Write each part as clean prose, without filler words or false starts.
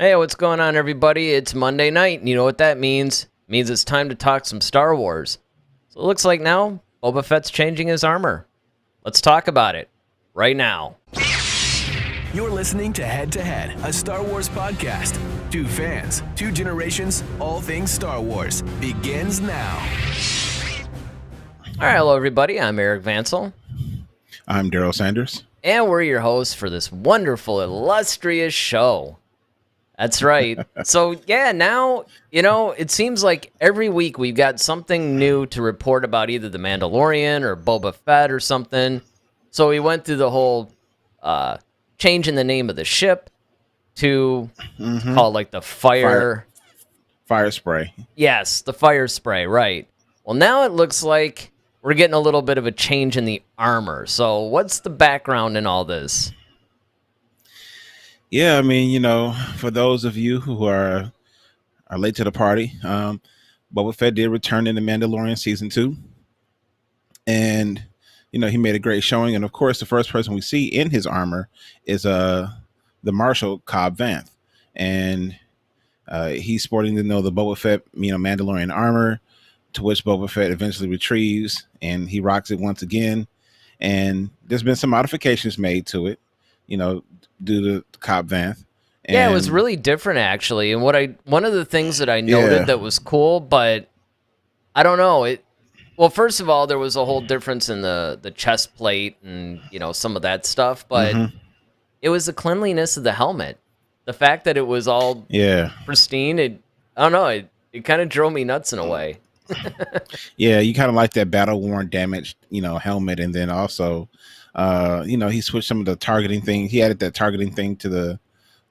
Hey, what's going on, everybody? It's Monday night, and you know what that means? It means it's time to talk some Star Wars. So it looks like now Boba Fett's changing his armor. Let's talk about it right now. You're listening to Head to Head, a Star Wars podcast. Two fans, two generations, all things Star Wars begins now. All right, hello, everybody. I'm Eric Vansel. I'm Daryl Sanders. And we're your hosts for this wonderful, illustrious show. That's right. So, yeah, now, it seems like every week we've got something new to report about either The Mandalorian or Boba Fett or something. So we went through the whole changing the name of the ship to call it like the fire spray. Yes, the fire spray, right. Well, now it looks like we're getting a little bit of a change in the armor. So what's the background in all this? Yeah, I mean, for those of you who are late to the party, Boba Fett did return in The Mandalorian Season 2. And, he made a great showing. And, of course, the first person we see in his armor is the Marshal, Cobb Vanth. And he's sporting the Boba Fett, Mandalorian armor, to which Boba Fett eventually retrieves. And he rocks it once again. And there's been some modifications made to it, due to Cobb Vanth. And yeah, it was really different, actually. And one of the things that I noted that was cool, but I don't know. Well, first of all, there was a whole difference in the chest plate and, some of that stuff. But it was the cleanliness of the helmet. The fact that it was all pristine, I don't know, it kind of drove me nuts in a way. Yeah, you kind of like that battle-worn, damaged, helmet. And then also, he switched some of the targeting things. He added that targeting thing to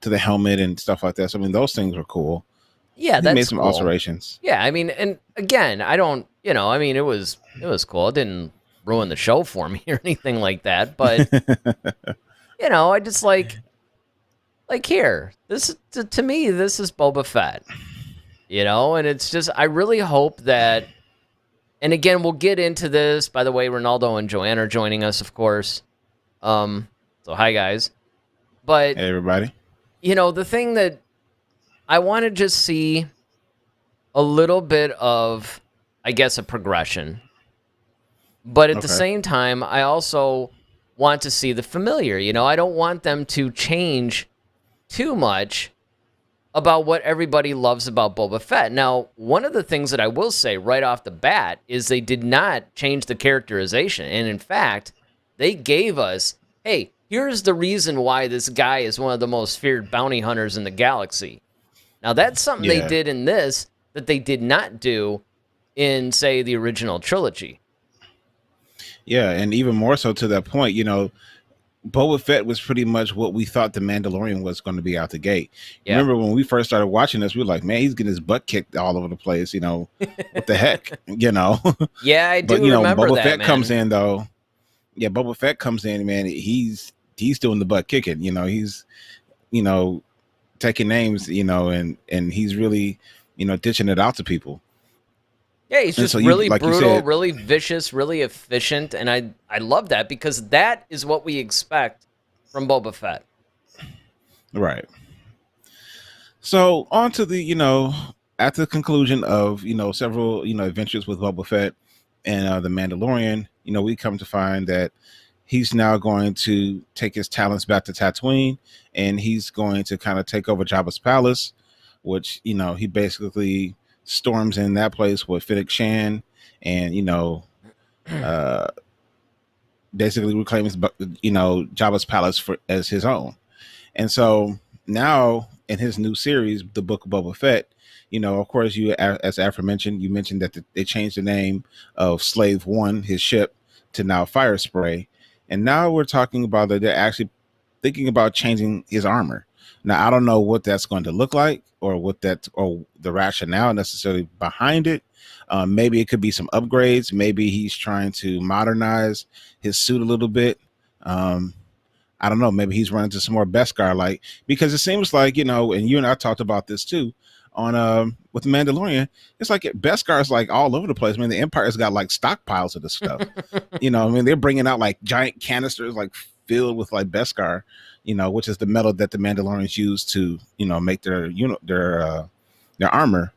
the helmet and stuff like that. So, I mean, those things were cool. Yeah, he made some alterations. Yeah, I mean, and again, I don't, it was cool. It didn't ruin the show for me or anything like that. But, I just like here, this to me, this is Boba Fett. And it's just, I really hope that, and again, we'll get into this. By the way, Ronaldo and Joanne are joining us, of course. So hi, guys. But, hey, everybody. The thing that I want to just see a little bit of, I guess, a progression. But at the same time, I also want to see the familiar. I don't want them to change too much about what everybody loves about Boba Fett. Now, one of the things that I will say right off the bat is they did not change the characterization. And in fact, they gave us, hey, here's the reason why this guy is one of the most feared bounty hunters in the galaxy. Now, that's something they did in this that they did not do in, say, the original trilogy. Yeah, and even more so to that point, Boba Fett was pretty much what we thought The Mandalorian was going to be out the gate. Yeah. Remember when we first started watching this, we were like, man, he's getting his butt kicked all over the place, what the heck, Yeah, I do but, remember Boba that, Fett man. comes in, though. Yeah, Boba Fett comes in, man, he's doing the butt kicking, he's, taking names, and he's really, ditching it out to people. Yeah, he's just really brutal, really vicious, really efficient, and I love that because that is what we expect from Boba Fett. Right. So on to the, at the conclusion of, several, adventures with Boba Fett and the Mandalorian, we come to find that he's now going to take his talents back to Tatooine, and he's going to kind of take over Jabba's palace, which, he basically storms in that place with Fennec Shan and, basically reclaims, Jabba's palace as his own. And so now in his new series, the Book of Boba Fett, of course, as aforementioned, you mentioned that they changed the name of Slave One, his ship, to now Fire Spray. And now we're talking about that they're actually thinking about changing his armor. Now, I don't know what that's going to look like or the rationale necessarily behind it. Maybe it could be some upgrades. Maybe he's trying to modernize his suit a little bit. I don't know. Maybe he's running to some more Beskar, because it seems like, and you and I talked about this too on with the Mandalorian. It's like Beskar's all over the place. The Empire's got stockpiles of this stuff. They're bringing out giant canisters, filled with like Beskar, which is the metal that the Mandalorians use to, make their armor.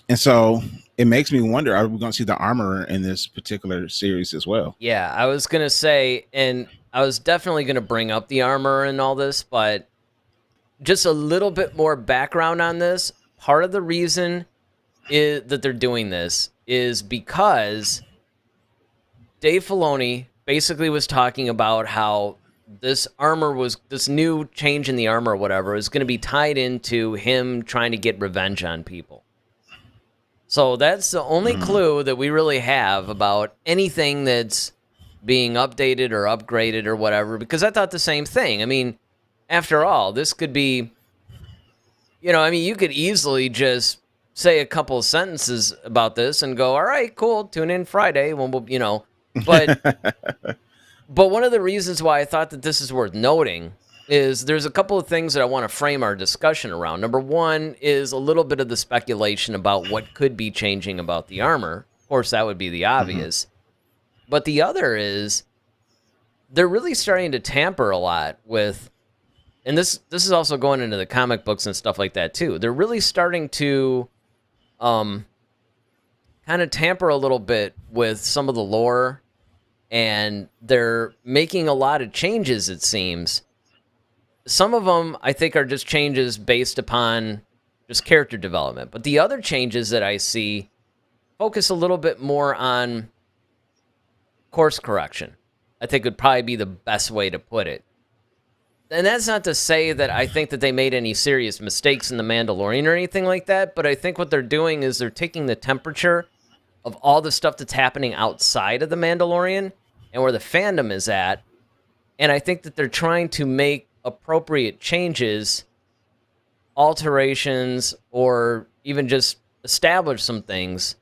And so it makes me wonder, are we going to see the armorer in this particular series as well? Yeah, I was going to say, and I was definitely going to bring up the armor and all this, but just a little bit more background on this. Part of the reason is that they're doing this is because Dave Filoni basically was talking about how this new change in the armor or whatever is going to be tied into him trying to get revenge on people. So that's the only clue that we really have about anything that's being updated or upgraded or whatever, because I thought the same thing. I mean, after all, this could be, you could easily just say a couple of sentences about this and go, all right, cool, tune in Friday when we'll, but but one of the reasons why I thought that this is worth noting is there's a couple of things that I want to frame our discussion around. Number one is a little bit of the speculation about what could be changing about the armor. Of course, that would be the obvious. But the other is they're really starting to tamper a lot with, and this is also going into the comic books and stuff like that too. They're really starting to kind of tamper a little bit with some of the lore, and they're making a lot of changes, it seems. Some of them, I think, are just changes based upon just character development. But the other changes that I see focus a little bit more on course correction. I think would probably be the best way to put it. And that's not to say that I think that they made any serious mistakes in The Mandalorian or anything like that, but I think what they're doing is they're taking the temperature of all the stuff that's happening outside of The Mandalorian and where the fandom is at, and I think that they're trying to make appropriate changes, alterations, or even just establish some things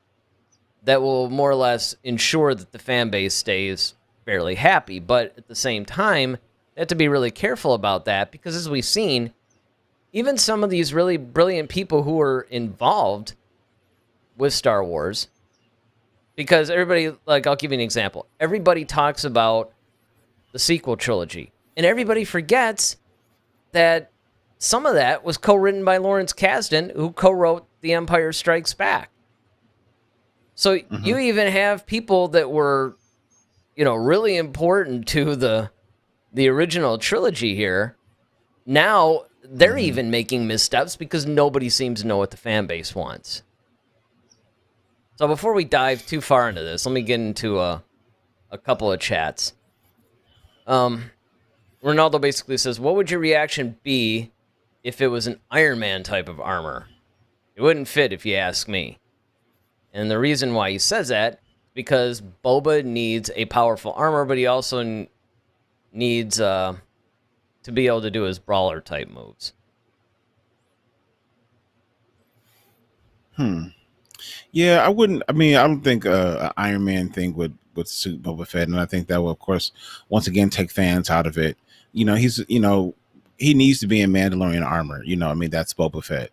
that will more or less ensure that the fan base stays fairly happy. But at the same time, they have to be really careful about that, because as we've seen, even some of these really brilliant people who are involved with Star Wars, because everybody, like, I'll give you an example. Everybody talks about the sequel trilogy, and everybody forgets that some of that was co-written by Lawrence Kasdan, who co-wrote The Empire Strikes Back. So you even have people that were, really important to the original trilogy here. Now they're even making missteps because nobody seems to know what the fan base wants. So before we dive too far into this, let me get into a couple of chats. Ronaldo basically says, what would your reaction be if it was an Iron Man type of armor? It wouldn't fit if you ask me. And the reason why he says that is because Boba needs a powerful armor, but he also needs to be able to do his brawler type moves. Yeah, I wouldn't. I mean, I don't think an Iron Man thing would suit Boba Fett, and I think that will, of course, once again take fans out of it. He needs to be in Mandalorian armor. That's Boba Fett.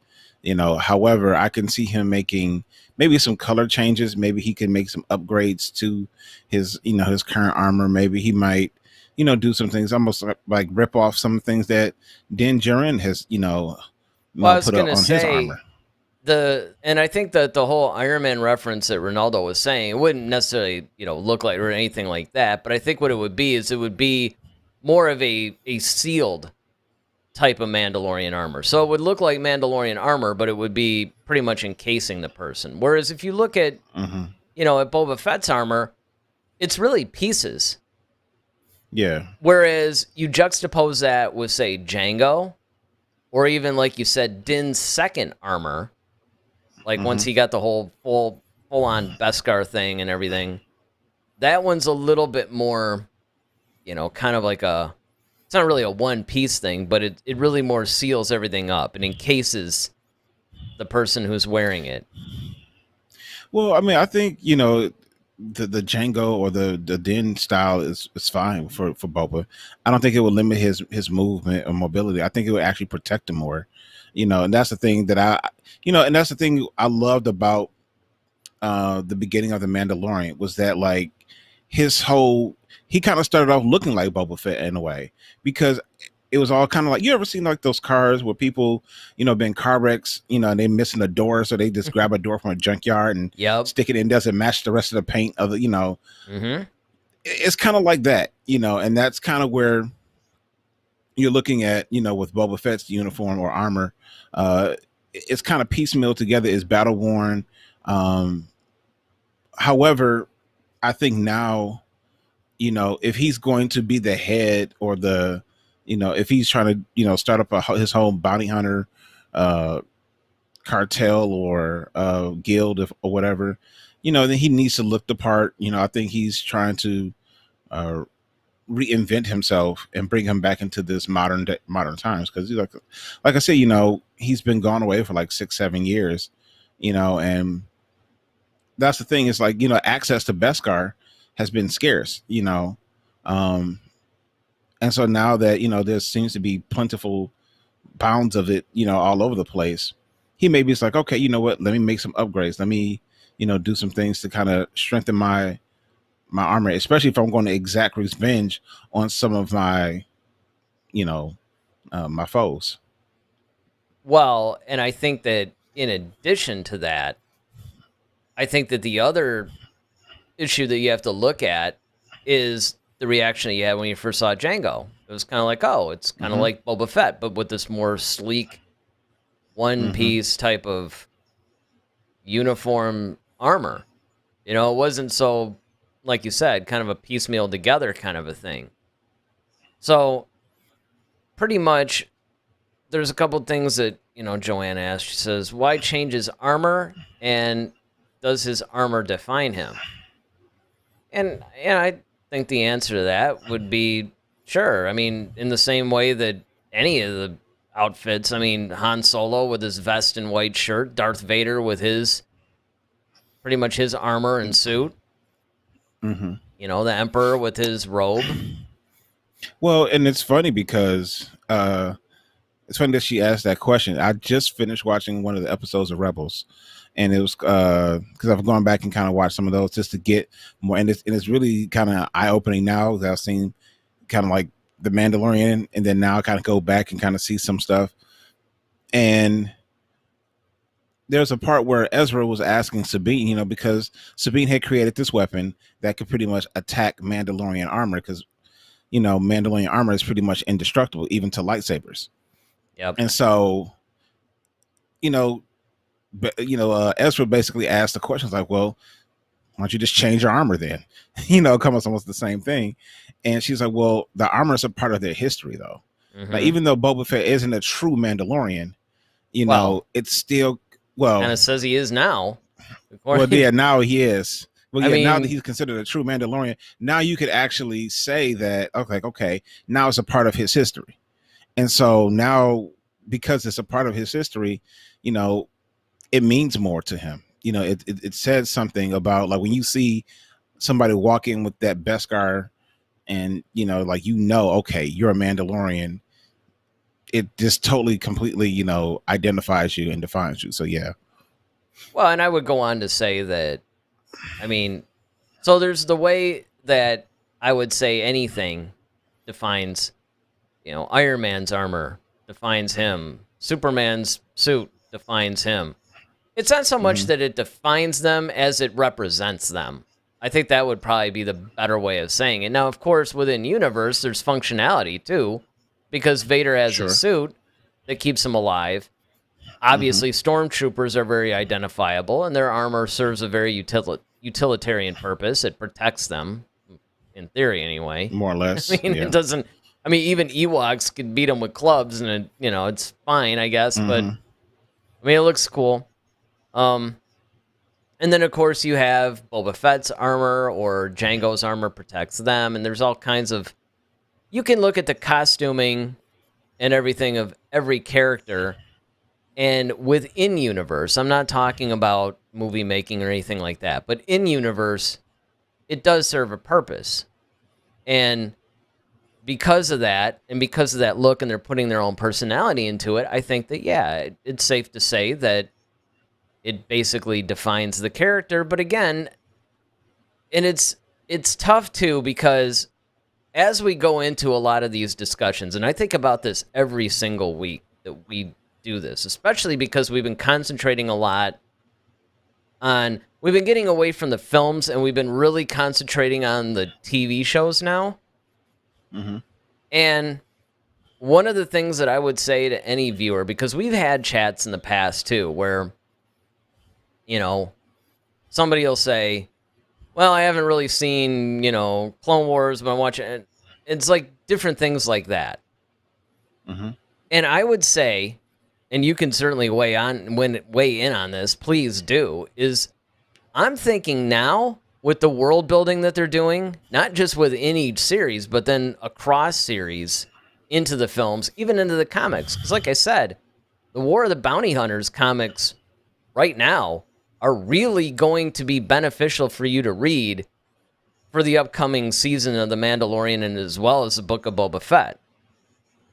However, I can see him making maybe some color changes. Maybe he can make some upgrades to his current armor. Maybe he might, do some things almost like rip off some things that Din Djarin has, put up on his armor. And I think that the whole Iron Man reference that Ronaldo was saying, it wouldn't necessarily, look like or anything like that. But I think what it would be is it would be more of a sealed type of Mandalorian armor. So it would look like Mandalorian armor, but it would be pretty much encasing the person. Whereas if you look at, at Boba Fett's armor, it's really pieces. Yeah. Whereas you juxtapose that with, say, Jango, or even, like you said, Din's second armor, like once he got the whole full-on Beskar thing and everything, that one's a little bit more, kind of like it's not really a one-piece thing, but it really more seals everything up and encases the person who's wearing it. Well, I mean, I think, the Django or the Din style is fine for Boba. I don't think it would limit his movement or mobility. I think it would actually protect him more, and that's the thing that and that's the thing I loved about the beginning of The Mandalorian was that, like, his whole, he kind of started off looking like Boba Fett in a way, because it was all kind of like, you ever seen like those cars where people, been car wrecks, and they missing a door, so they just grab a door from a junkyard and Yep. stick it in, doesn't match the rest of the paint of the, Mm-hmm. It's kind of like that, and that's kind of where you're looking at, with Boba Fett's uniform or armor. It's kind of piecemeal together, is battle worn. However, I think now, if he's going to be the head, or the, if he's trying to, start up his whole bounty hunter cartel or guild, or whatever, then he needs to look the part. I think he's trying to reinvent himself and bring him back into this modern times, because like I said, he's been gone away for like 6-7 years, and that's the thing, is like, access to Beskar has been scarce, and so now that, there seems to be plentiful pounds of it, all over the place, he maybe it's like, okay, you know what, let me make some upgrades, let me, do some things to kind of strengthen my armor, especially if I'm going to exact revenge on some of my, my foes. Well, and I think that in addition to that, I think that the other issue that you have to look at is the reaction that you had when you first saw Jango. It was kind of like, oh, it's kind of like Boba Fett, but with this more sleek one-piece type of uniform armor. It wasn't so, like you said, kind of a piecemeal together kind of a thing. So pretty much there's a couple things that, Joanne asked. She says, why change his armor, and does his armor define him? And I think the answer to that would be sure. I mean, in the same way that any of the outfits, I mean, Han Solo with his vest and white shirt, Darth Vader with his, pretty much his armor and suit, the Emperor with his robe. Well, and it's funny because it's funny that she asked that question. I just finished watching one of the episodes of Rebels, and it was because I've gone back and kind of watched some of those just to get more, and it's really kind of eye-opening now that I've seen kind of like The Mandalorian, and then now I kind of go back and kind of see some stuff. And there's a part where Ezra was asking Sabine, because Sabine had created this weapon that could pretty much attack Mandalorian armor, because Mandalorian armor is pretty much indestructible, even to lightsabers. Yep. And so, Ezra basically asked the questions like, well, why don't you just change your armor then? Come up almost the same thing. And she's like, well, the armor is a part of their history, though. Like, even though Boba Fett isn't a true Mandalorian, it's still, kind of says he is now. Well, yeah, now he is. Well, yeah, now that he's considered a true Mandalorian, now you could actually say that, okay, now it's a part of his history. And so now, because it's a part of his history, it means more to him. It says something about, like, when you see somebody walk in with that Beskar and, okay, you're a Mandalorian, it just totally, completely, identifies you and defines you. So, yeah. Well, and I would go on to say that, so there's the way that I would say anything defines, Iron Man's armor defines him. Superman's suit defines him. It's not so much that it defines them as it represents them. I think that would probably be the better way of saying it. Now, of course, within universe, there's functionality too, because Vader has a suit that keeps him alive. Obviously, stormtroopers are very identifiable, and their armor serves a very utilitarian purpose. It protects them, in theory, anyway. More or less. It doesn't. Even Ewoks could beat them with clubs, and it's fine, I guess. But it looks cool. And then, of course, you have Boba Fett's armor, or Jango's armor protects them, and there's all kinds of. You can look at the costuming and everything of every character. And within universe, I'm not talking about movie making or anything like that, but in universe, it does serve a purpose. And because of that, and because of that look, and they're putting their own personality into it, I think that, yeah, it's safe to say that it basically defines the character. But again, and it's it's tough too, because as we go into a lot of these discussions, and I think about this every single week that we do this, especially because we've been concentrating a lot on, we've been getting away from the films and we've been really concentrating on the TV shows now. Mm-hmm. And one of the things that I would say to any viewer, because we've had chats in the past too, where, you know, somebody will say, well, I haven't really seen, Clone Wars, but I'm watching it. It's like different things like that. Mm-hmm. And I would say, and you can certainly weigh in on this, please do, is I'm thinking now with the world building that they're doing, not just within each series, but then across series into the films, even into the comics. Because like I said, the War of the Bounty Hunters comics right now are really going to be beneficial for you to read for the upcoming season of The Mandalorian and as well as the Book of Boba Fett.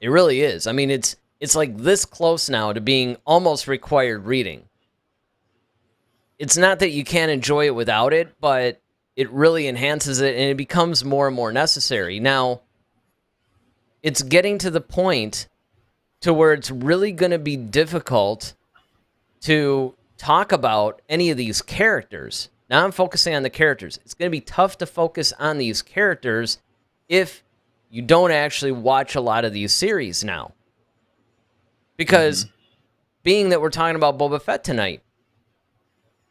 It really is. I mean, it's like this close now to being almost required reading. It's not that you can't enjoy it without it, but it really enhances it and it becomes more and more necessary. Now, it's getting to the point to where it's really going to be difficult to talk about any of these characters. Now I'm focusing on the characters. It's going to be tough to focus on these characters if you don't actually watch a lot of these series now. Because being that we're talking about Boba Fett tonight,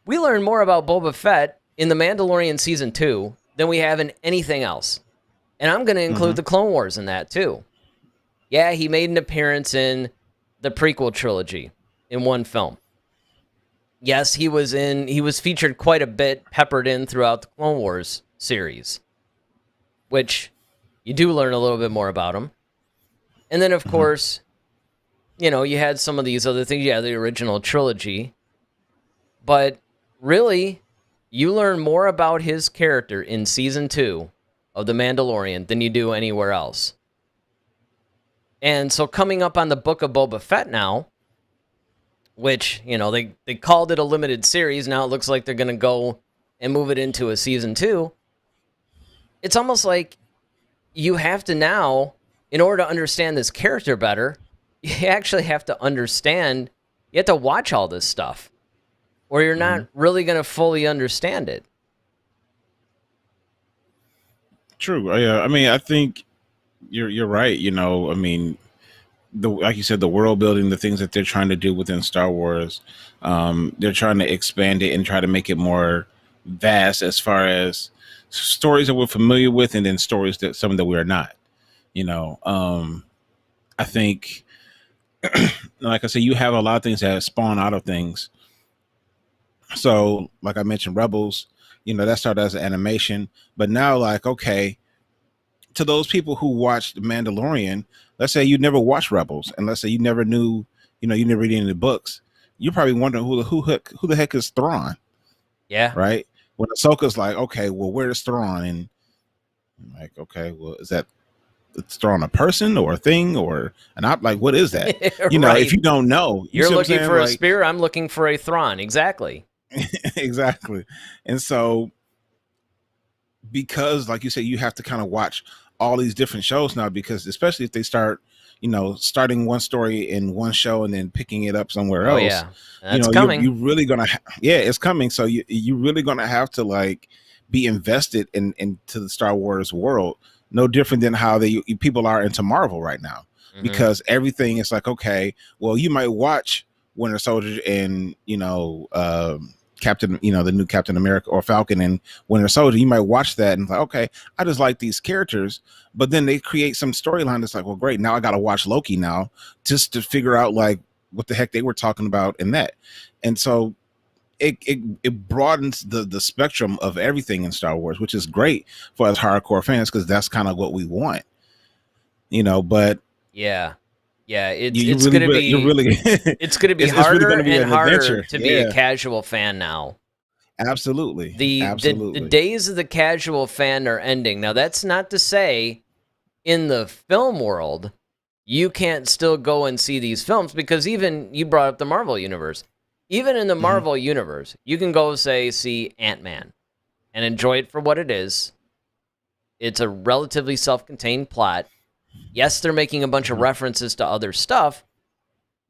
we learn more about Boba Fett in The Mandalorian Season 2 than we have in anything else. And I'm going to include the Clone Wars in that too. Yeah, he made an appearance in the prequel trilogy in one film. Yes, he was featured quite a bit, peppered in throughout the Clone Wars series, which you do learn a little bit more about him. And then, of course, you had some of these other things. Yeah, the original trilogy. But really, you learn more about his character in Season 2 of The Mandalorian than you do anywhere else. And so coming up on the Book of Boba Fett now, which, they called it a limited series. Now it looks like they're going to go and move it into a Season 2. It's almost like you have to now, in order to understand this character better, you actually have to understand, you have to watch all this stuff, or you're not really going to fully understand it. True. Yeah. I mean, I think you're right. I mean, like you said, the world building, the things that they're trying to do within Star Wars, they're trying to expand it and try to make it more vast as far as stories that we're familiar with, and then stories that some that we're not. I think, like I said, you have a lot of things that spawn out of things. So, like I mentioned, Rebels, that started as an animation, but now, like, okay, to those people who watched The Mandalorian, let's say you never watched Rebels, and let's say you never knew, you never read any of the books, you're probably wondering who the heck is Thrawn? Yeah. Right? When Ahsoka's like, okay, well, where's Thrawn? And I'm like, okay, well, is Thrawn a person or a thing or an like, what is that? Right. If you don't know, you're looking for a spear, I'm looking for a Thrawn. Exactly. Exactly. And so, because, like you said, you have to kind of watch all these different shows now, because especially if they start, starting one story in one show and then picking it up somewhere else. Oh, yeah. That's coming. You're really gonna, it's coming. So you're really gonna have to like be invested into the Star Wars world. No different than how people are into Marvel right now, because everything is like, okay, well, you might watch Winter Soldier and Captain, the new Captain America or Falcon and Winter Soldier. You might watch that and like, okay, I just like these characters, but then they create some storyline that's like, well, great, now I got to watch Loki now just to figure out like what the heck they were talking about in that. And so it broadens the spectrum of everything in Star Wars, which is great for us hardcore fans, because that's kind of what we want, but yeah, it's going to be it's going to be harder and harder to be a casual fan now. Absolutely. The days of the casual fan are ending. Now, that's not to say in the film world you can't still go and see these films, because even you brought up the Marvel universe. Even in the Marvel universe, you can go see Ant-Man and enjoy it for what it is. It's a relatively self-contained plot. Yes, they're making a bunch of references to other stuff,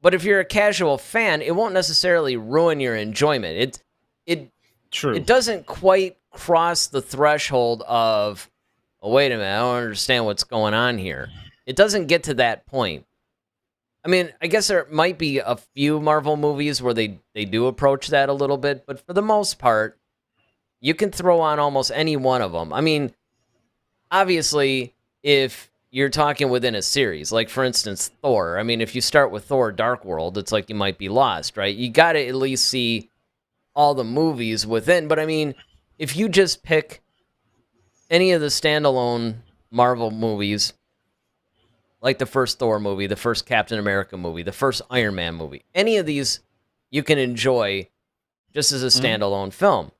but if you're a casual fan, it won't necessarily ruin your enjoyment. It doesn't quite cross the threshold of, oh, wait a minute, I don't understand what's going on here. It doesn't get to that point. I mean, I guess there might be a few Marvel movies where they do approach that a little bit, but for the most part, you can throw on almost any one of them. I mean, obviously, if you're talking within a series, like for instance, Thor. I mean, if you start with Thor Dark World, it's like you might be lost, right? You got to at least see all the movies within. But I mean, if you just pick any of the standalone Marvel movies, like the first Thor movie, the first Captain America movie, the first Iron Man movie, any of these you can enjoy just as a standalone film.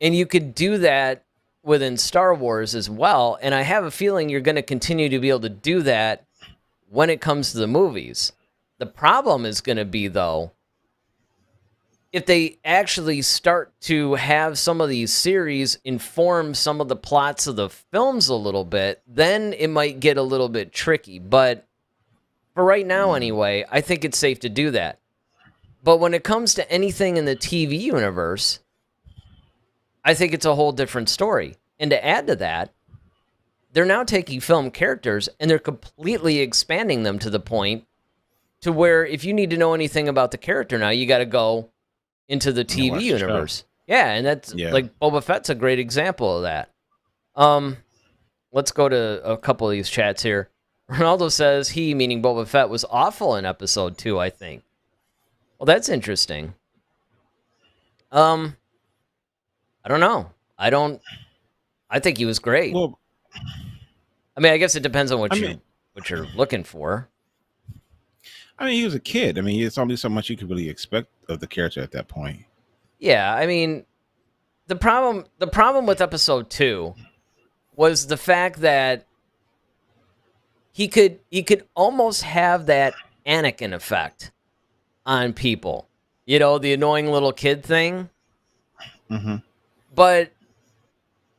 And you could do that within Star Wars as well. And I have a feeling you're going to continue to be able to do that when it comes to the movies. The problem is going to be, though, if they actually start to have some of these series inform some of the plots of the films a little bit, then it might get a little bit tricky. But for right now, anyway, I think it's safe to do that. But when it comes to anything in the TV universe, I think it's a whole different story. And to add to that, they're now taking film characters and they're completely expanding them to the point to where if you need to know anything about the character now, you got to go into the TV universe. Yeah, and that's like Boba Fett's a great example of that. Let's go to a couple of these chats here. Ronaldo says he, meaning Boba Fett, was awful in episode 2, I think. Well, that's interesting. I don't know. I think he was great. Well, I mean, I guess it depends on what you're looking for. I mean, he was a kid. I mean, it's only so much you could really expect of the character at that point. Yeah, I mean, the problem with episode 2 was the fact that he could almost have that Anakin effect on people. You know, the annoying little kid thing. Mm-hmm. But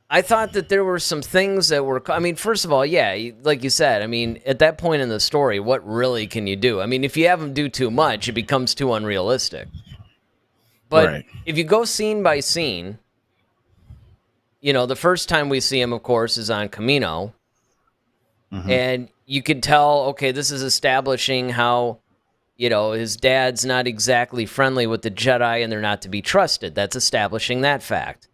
I thought that there were some things that were... I mean, first of all, yeah, like you said, I mean, at that point in the story, what really can you do? I mean, if you have him do too much, it becomes too unrealistic. But if you go scene by scene, you know, the first time we see him, of course, is on Kamino. Mm-hmm. And you could tell, okay, this is establishing how, you know, his dad's not exactly friendly with the Jedi and they're not to be trusted. That's establishing that fact.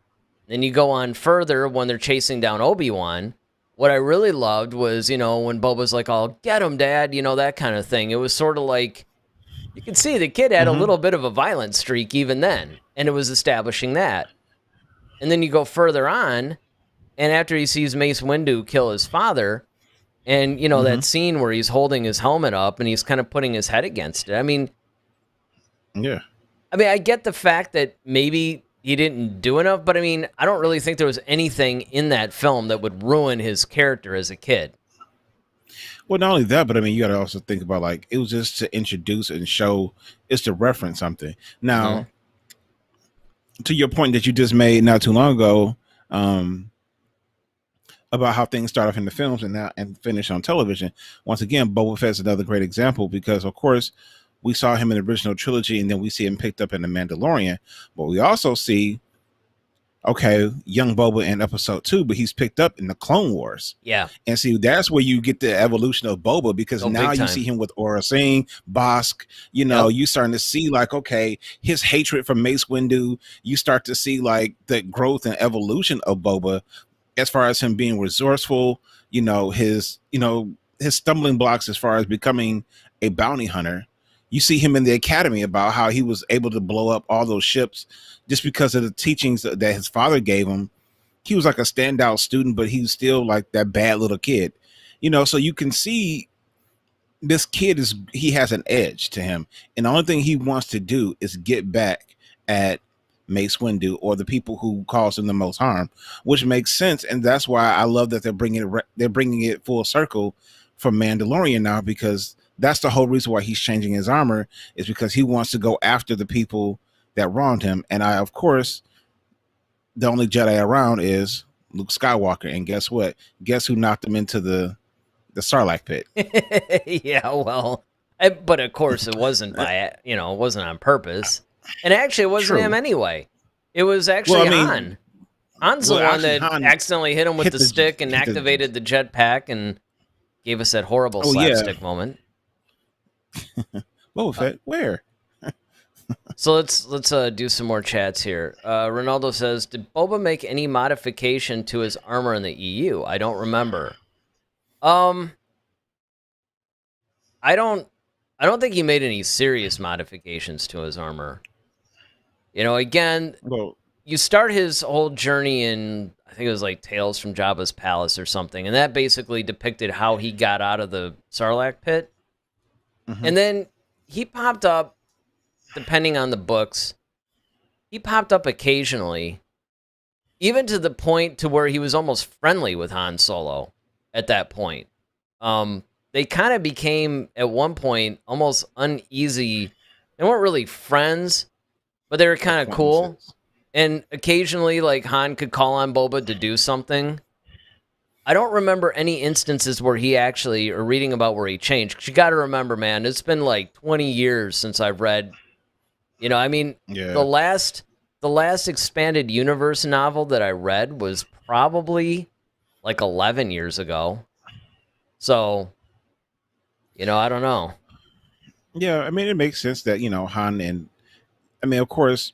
Then you go on further when they're chasing down Obi-Wan. What I really loved was, you know, when Boba's like, "Oh, get him, Dad," you know, that kind of thing. It was sort of like, you could see the kid had a little bit of a violent streak even then, and it was establishing that. And then you go further on, and after he sees Mace Windu kill his father, and, you know, that scene where he's holding his helmet up and he's kind of putting his head against it. I mean, I get the fact that maybe he didn't do enough, but I mean, I don't really think there was anything in that film that would ruin his character as a kid. Well, not only that, but I mean, you got to also think about, like, it was just to introduce and show, it's to reference something. Now, to your point that you just made not too long ago, about how things start off in the films and finish on television. Once again, Boba Fett's another great example because, of course, we saw him in the original trilogy, and then we see him picked up in The Mandalorian. But we also see, okay, young Boba in episode 2, but he's picked up in the Clone Wars. Yeah. And see, that's where you get the evolution of Boba, because now you see him with Aura Singh, Bosk, you know, you starting to see, like, okay, his hatred for Mace Windu. You start to see, like, the growth and evolution of Boba as far as him being resourceful, his stumbling blocks as far as becoming a bounty hunter. You see him in the academy about how he was able to blow up all those ships just because of the teachings that his father gave him. He was like a standout student, but he was still like that bad little kid, so you can see this kid he has an edge to him. And the only thing he wants to do is get back at Mace Windu or the people who caused him the most harm, which makes sense. And that's why I love that they're bringing it full circle for Mandalorian now, because that's the whole reason why he's changing his armor, is because he wants to go after the people that wronged him. And of course, the only Jedi around is Luke Skywalker. And guess what? Guess who knocked him into the Sarlacc pit? Yeah, well, but of course it wasn't it wasn't on purpose. And actually, it wasn't him anyway. It was actually Han. Han's the one that accidentally hit him with the stick and activated the jetpack and gave us that horrible slapstick moment. Boba Fett, where? So let's do some more chats here. Ronaldo says, "Did Boba make any modification to his armor in the EU? I don't remember." I don't think he made any serious modifications to his armor. Again, you start his whole journey in, I think it was like Tales from Jabba's Palace or something, and that basically depicted how he got out of the Sarlacc pit. Mm-hmm. And then he popped up, depending on the books, he popped up occasionally, even to the point to where he was almost friendly with Han Solo at that point. They kind of became, at one point, almost uneasy. They weren't really friends, but they were kind of cool. And occasionally, like, Han could call on Boba to do something. I don't remember any instances where he actually, or reading about where he changed. 'Cause you got to remember, man, it's been like 20 years since I've read. The last expanded universe novel that I read was probably like 11 years ago. So, I don't know. Yeah, I mean, it makes sense that, Han and, of course,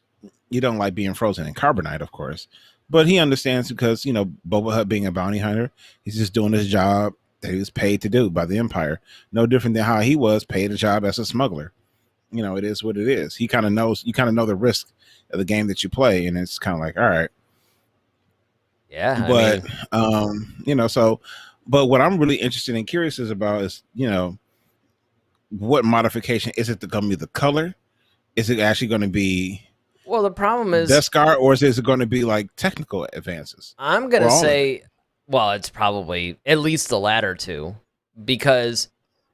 you don't like being frozen in carbonite, of course, but he understands because, Boba Fett being a bounty hunter, he's just doing his job that he was paid to do by the Empire. No different than how he was paid a job as a smuggler. It is what it is. He kind of knows, you kind of know the risk of the game that you play, and it's kind of like, all right. Yeah. But, but what I'm really interested and curious about is, what modification is it going to be? The color? Is it actually going to be? Well, the problem is Death Scar, or is it going to be like technical advances? I'm going to say, well, it's probably at least the latter two, because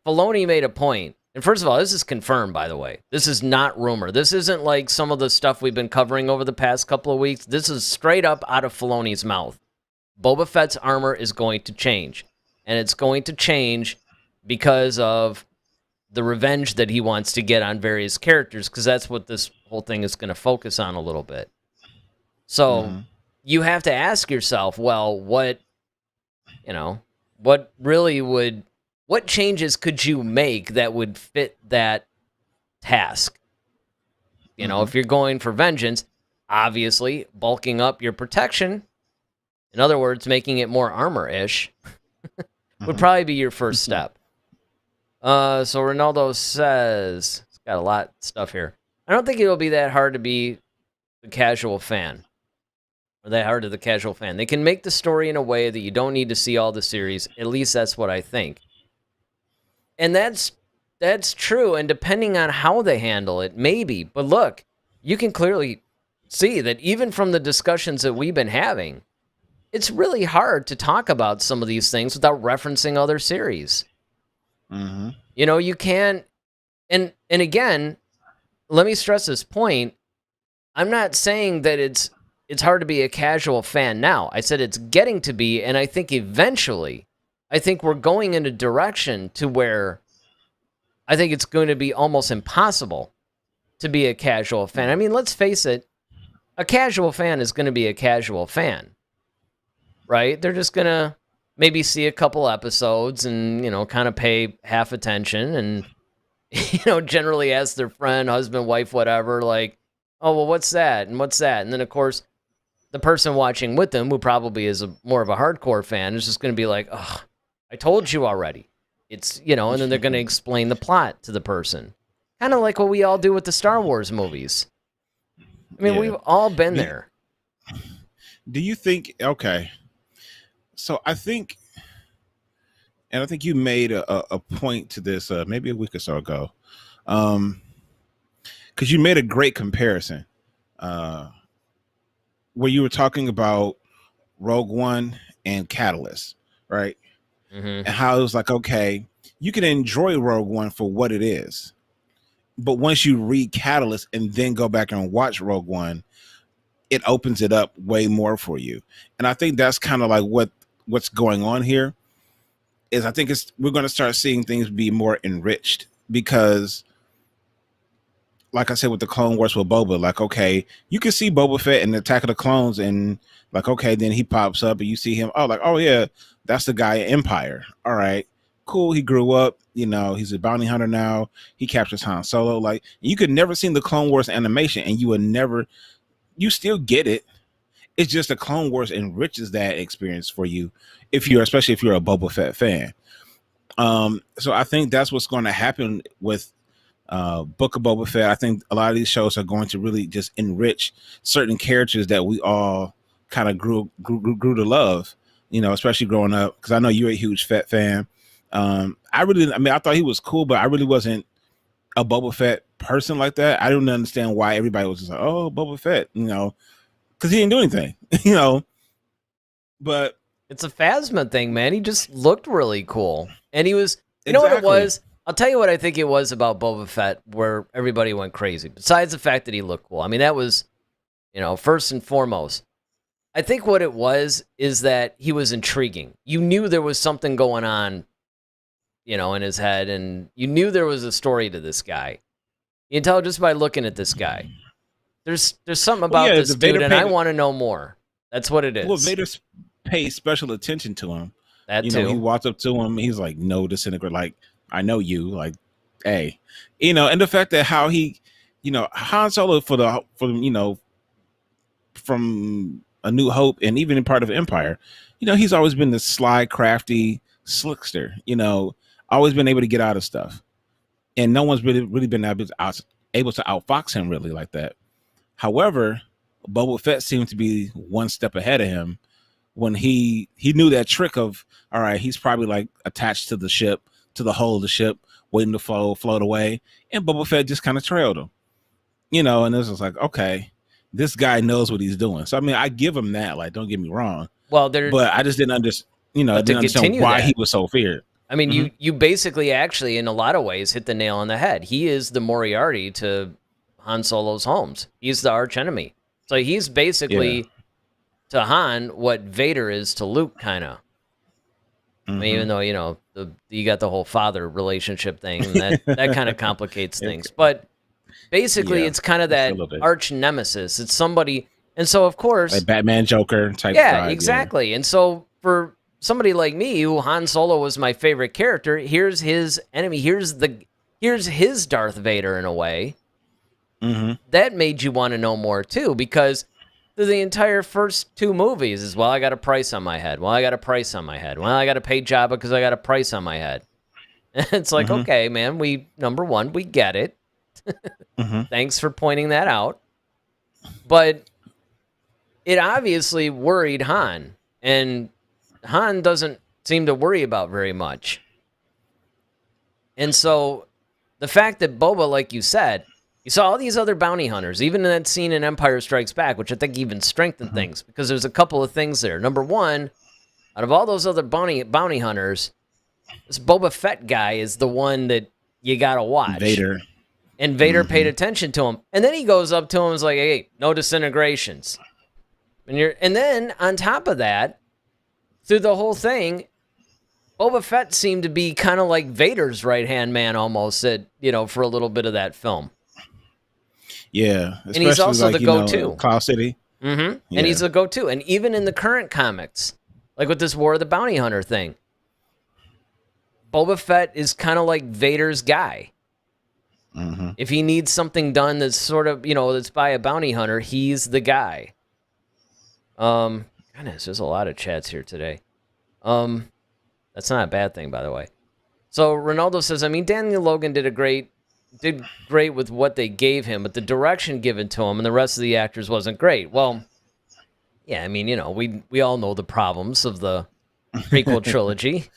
Filoni made a point. And first of all, this is confirmed, by the way. This is not rumor. This isn't like some of the stuff we've been covering over the past couple of weeks. This is straight up out of Filoni's mouth. Boba Fett's armor is going to change. And it's going to change because of the revenge that he wants to get on various characters, because that's what this whole thing is going to focus on a little bit. So you have to ask yourself, well, what changes could you make that would fit that task? If you're going for vengeance, obviously bulking up your protection, in other words, making it more armor-ish, would probably be your first step. So Ronaldo says, it's got a lot of stuff here. I don't think it'll be that hard to be the casual fan. Or that hard to the casual fan. They can make the story in a way that you don't need to see all the series. At least that's what I think. And that's true. And depending on how they handle it, maybe. But look, you can clearly see that even from the discussions that we've been having, it's really hard to talk about some of these things without referencing other series. Mm-hmm. You can't, and again, let me stress this point. I'm not saying that it's hard to be a casual fan now. I said it's getting to be, and I think eventually, we're going in a direction to where I think it's going to be almost impossible to be a casual fan. I mean, let's face it, a casual fan is going to be a casual fan, right? They're just going to maybe see a couple episodes and, kind of pay half attention and, generally ask their friend, husband, wife, whatever, like, oh, well, what's that? And what's that? And then, of course, the person watching with them, who probably is more of a hardcore fan, is just going to be like, oh, I told you already. It's, and then they're going to explain the plot to the person. Kind of like what we all do with the Star Wars movies. I mean, we've all been there. Do you think, okay. So I think you made a point to this maybe a week or so ago, because you made a great comparison where you were talking about Rogue One and Catalyst, right? Mm-hmm. And how it was like, okay, you can enjoy Rogue One for what it is, but once you read Catalyst and then go back and watch Rogue One, it opens it up way more for you. And I think that's kind of like what's going on here is I think we're going to start seeing things be more enriched because, like I said, with the Clone Wars with Boba, like, okay, you can see Boba Fett in the Attack of the Clones and like, okay, then he pops up and you see him. Oh, like, oh yeah, that's the guy in Empire. All right, cool. He grew up, he's a bounty hunter now. He captures Han Solo. Like, you could never seen the Clone Wars animation and you still get it. It's just the Clone Wars enriches that experience for you especially if you're a Boba Fett fan. So I think that's what's going to happen with Book of Boba Fett. I think a lot of these shows are going to really just enrich certain characters that we all kind of grew to love, especially growing up. Because I know you're a huge Fett fan. I thought he was cool, but I really wasn't a Boba Fett person like that. I didn't understand why everybody was just like, oh, Boba Fett, because he didn't do anything, But it's a Phasma thing, man. He just looked really cool, and he was. You know what it was? I'll tell you what I think it was about Boba Fett where everybody went crazy. Besides the fact that he looked cool, I mean that was, first and foremost. I think what it was is that he was intriguing. You knew there was something going on, in his head, and you knew there was a story to this guy. You can tell just by looking at this guy. There's something about this dude, and I want to know more. That's what it is. Well, Vader pays special attention to him. That too. He walks up to him. He's like, "No, disintegrate." Like, I know you. Like, hey, and the fact that how he, Han Solo from A New Hope and even in part of Empire, he's always been this sly, crafty slickster. Always been able to get out of stuff, and no one's really been able to outfox him really like that. However, Boba Fett seemed to be one step ahead of him when he knew that trick of, all right, he's probably like attached to the ship, to the hull of the ship, waiting to float away. And Boba Fett just kind of trailed him, and this was like, okay, this guy knows what he's doing. So, I mean, I give him that, like, don't get me wrong. Well, but I just didn't understand why he was so feared. I mean, you basically actually, in a lot of ways, hit the nail on the head. He is the Moriarty to Han Solo's Holmes. He's the arch enemy. So he's basically to Han what Vader is to Luke, kind of. I mean, even though you got the whole father relationship thing, and that kind of complicates things. But basically, it's kind of that arch nemesis. It's somebody, and so of course, like Batman, Joker type. Yeah, exactly. Yeah. And so for somebody like me, who Han Solo was my favorite character, here's his enemy. Here's his Darth Vader in a way. That made you want to know more too, because the entire first two movies is, well, I got a price on my head. Well, I got a price on my head. Well, I got to pay Jabba because I got a price on my head. And it's like, okay, man, number one, we get it. Thanks for pointing that out. But it obviously worried Han, and Han doesn't seem to worry about very much. And so the fact that Boba, like you said, you saw all these other bounty hunters, even in that scene in Empire Strikes Back, which I think even strengthened things, because there's a couple of things there. Number one, out of all those other bounty hunters, this Boba Fett guy is the one that you got to watch. Vader. And Vader paid attention to him. And then he goes up to him and is like, hey, no disintegrations. And then, on top of that, through the whole thing, Boba Fett seemed to be kind of like Vader's right-hand man almost, for a little bit of that film. Yeah, and he's also the go-to. Cloud City. Yeah. And he's the go-to. And even in the current comics, like with this War of the Bounty Hunter thing, Boba Fett is kind of like Vader's guy. If he needs something done that's sort of, that's by a bounty hunter, he's the guy. Goodness, there's a lot of chats here today. That's not a bad thing, by the way. So Ronaldo says, I mean, Daniel Logan did great with what they gave him, but the direction given to him and the rest of the actors wasn't great. Well, yeah, I mean, we all know the problems of the prequel trilogy.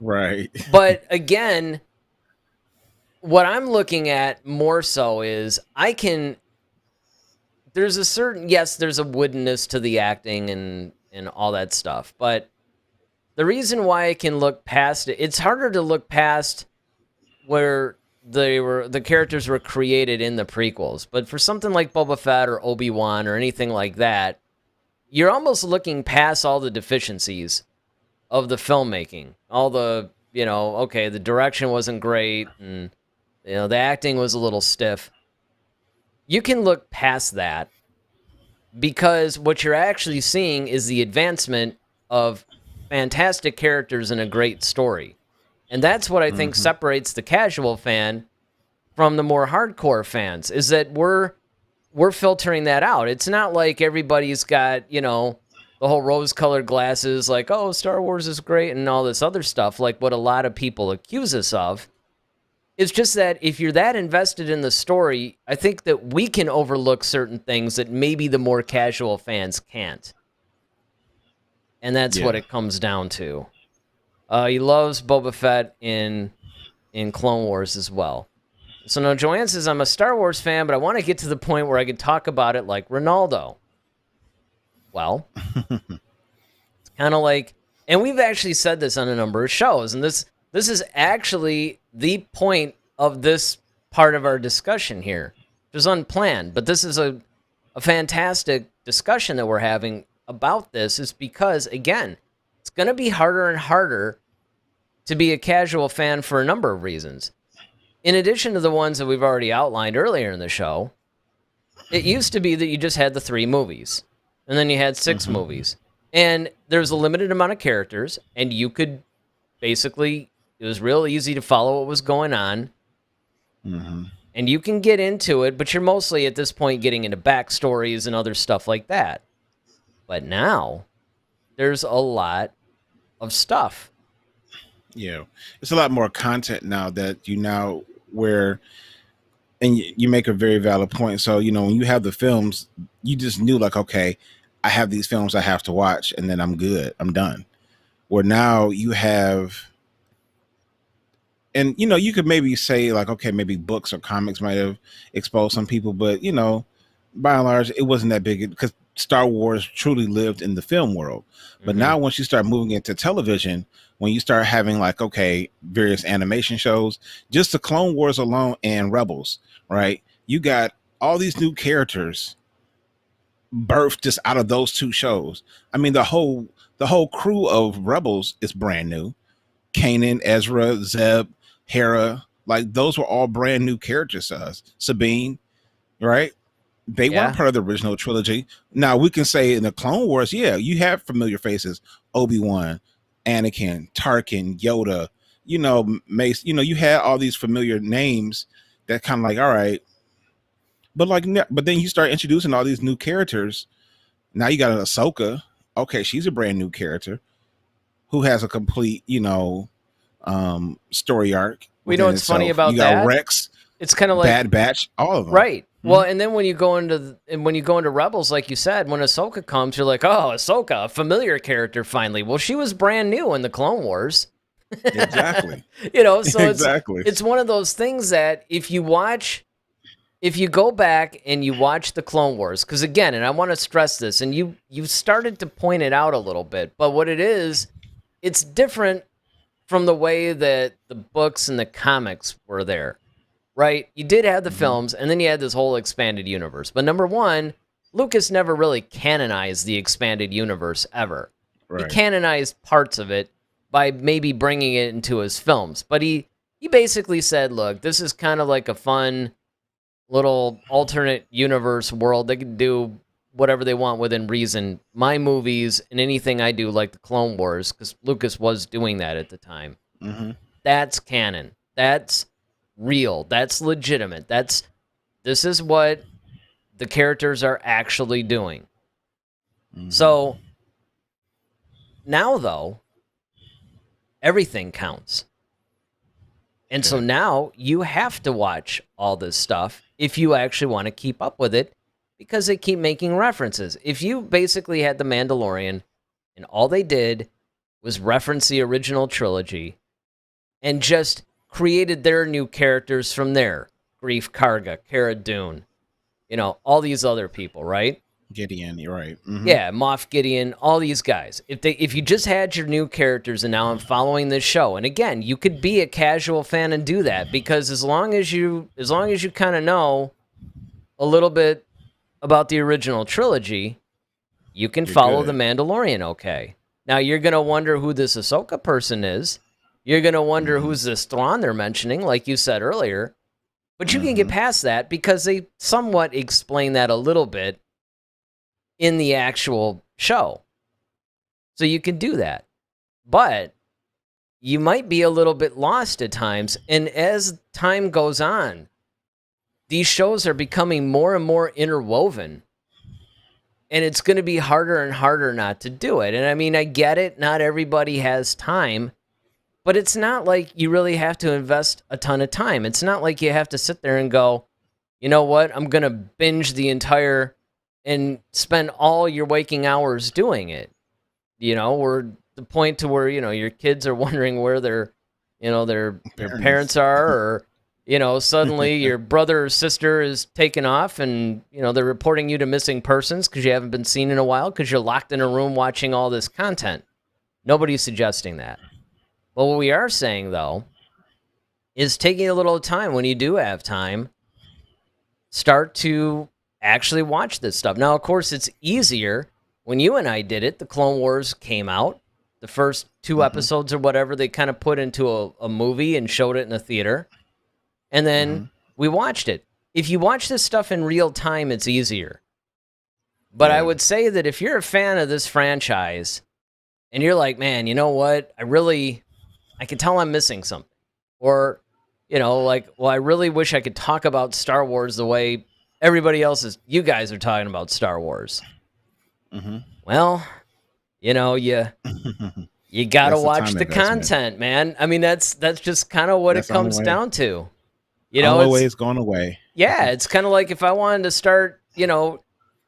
Right. But again, what I'm looking at more so is there's a certain, there's a woodenness to the acting and all that stuff, but the reason why I can look past it, it's harder to look past where the characters were created in the prequels. But for something like Boba Fett or Obi-Wan or anything like that, you're almost looking past all the deficiencies of the filmmaking. All the, okay, the direction wasn't great and the acting was a little stiff. You can look past that because what you're actually seeing is the advancement of fantastic characters and a great story. And that's what I think separates the casual fan from the more hardcore fans, is that we're filtering that out. It's not like everybody's got, the whole rose-colored glasses, like, oh, Star Wars is great and all this other stuff, like what a lot of people accuse us of. It's just that if you're that invested in the story, I think that we can overlook certain things that maybe the more casual fans can't. And that's what it comes down to. He loves Boba Fett in Clone Wars as well. So now Joanne says, I'm a Star Wars fan, but I want to get to the point where I can talk about it like Ronaldo. Well, it's kind of like, and we've actually said this on a number of shows, and this is actually the point of this part of our discussion here. It was unplanned, but this is a fantastic discussion that we're having about this, is because, again, it's going to be harder and harder to be a casual fan for a number of reasons. In addition to the ones that we've already outlined earlier in the show, it used to be that you just had the 3 movies, and then you had 6 movies. And there's a limited amount of characters, and you could basically, it was real easy to follow what was going on. And you can get into it, but you're mostly at this point getting into backstories and other stuff like that. But now, there's a lot of stuff. Yeah, it's a lot more content now that where, and you make a very valid point. So, when you have the films, you just knew like, okay, I have these films I have to watch and then I'm good. I'm done. Where now you have, and, you could maybe say like, okay, maybe books or comics might have exposed some people, but, by and large, it wasn't that big because Star Wars truly lived in the film world. But now once you start moving into television, when you start having like, okay, various animation shows, just the Clone Wars alone and Rebels, right? You got all these new characters birthed just out of those 2 shows. I mean, the whole crew of Rebels is brand new. Kanan, Ezra, Zeb, Hera, like those were all brand new characters to us. Sabine, right? They weren't part of the original trilogy. Now we can say in the Clone Wars, you have familiar faces: Obi-Wan, Anakin, Tarkin, Yoda, Mace. You had all these familiar names that kind of like, all right, but then you start introducing all these new characters. Now you got an Ahsoka. Okay, she's a brand new character who has a complete, story arc. We know what's funny about you that? got Rex. It's kind of like Bad Batch, all of them. Right. Well, and then when you go into Rebels, like you said, when Ahsoka comes, you're like, oh, Ahsoka, a familiar character finally. Well, she was brand new in the Clone Wars. Exactly. So exactly. It's one of those things that if you go back and you watch the Clone Wars, because again, and I want to stress this, and you started to point it out a little bit, but what it is, it's different from the way that the books and the comics were there. Right? You did have the films, and then you had this whole expanded universe. But number one, Lucas never really canonized the expanded universe ever. Right. He canonized parts of it by maybe bringing it into his films. But he basically said, look, this is kind of like a fun little alternate universe world. They can do whatever they want within reason. My movies and anything I do, like the Clone Wars, because Lucas was doing that at the time. That's canon. That's real. That's legitimate. This is what the characters are actually doing. So now, though, everything counts. And so now you have to watch all this stuff if you actually want to keep up with it, because they keep making references. If you basically had The Mandalorian and all they did was reference the original trilogy and just created their new characters from there, Grief Karga, Cara Dune, all these other people, right? Gideon, you're right. Mm-hmm. Yeah, Moff Gideon, all these guys. If you just had your new characters and now I'm following this show, and again, you could be a casual fan and do that because as long as you kind of know a little bit about the original trilogy, you can follow The Mandalorian okay. Now you're gonna wonder who this Ahsoka person is. You're gonna wonder who's this Thrawn they're mentioning, like you said earlier. But you can get past that because they somewhat explain that a little bit in the actual show. So you can do that. But you might be a little bit lost at times. And as time goes on, these shows are becoming more and more interwoven. And it's going to be harder and harder not to do it. And I mean, I get it. Not everybody has time. But it's not like you really have to invest a ton of time. It's not like you have to sit there and go, you know what? I'm going to binge the entire and spend all your waking hours doing it, or the point to where, your kids are wondering where their parents are, or, suddenly your brother or sister is taken off and, they're reporting you to missing persons because you haven't been seen in a while because you're locked in a room watching all this content. Nobody's suggesting that. But what we are saying, though, is taking a little time when you do have time, start to actually watch this stuff. Now, of course, it's easier. When you and I did it, the Clone Wars came out. The first 2 episodes or whatever, they kind of put into a movie and showed it in a theater. And then we watched it. If you watch this stuff in real time, it's easier. But I would say that if you're a fan of this franchise and you're like, man, you know what? I can tell I'm missing something. Or, I really wish I could talk about Star Wars the way everybody else you guys are talking about Star Wars. Well, you got to watch the content, man. I mean, that's just kind of what it comes down to. Always going away. Yeah, it's kind of like if I wanted to start,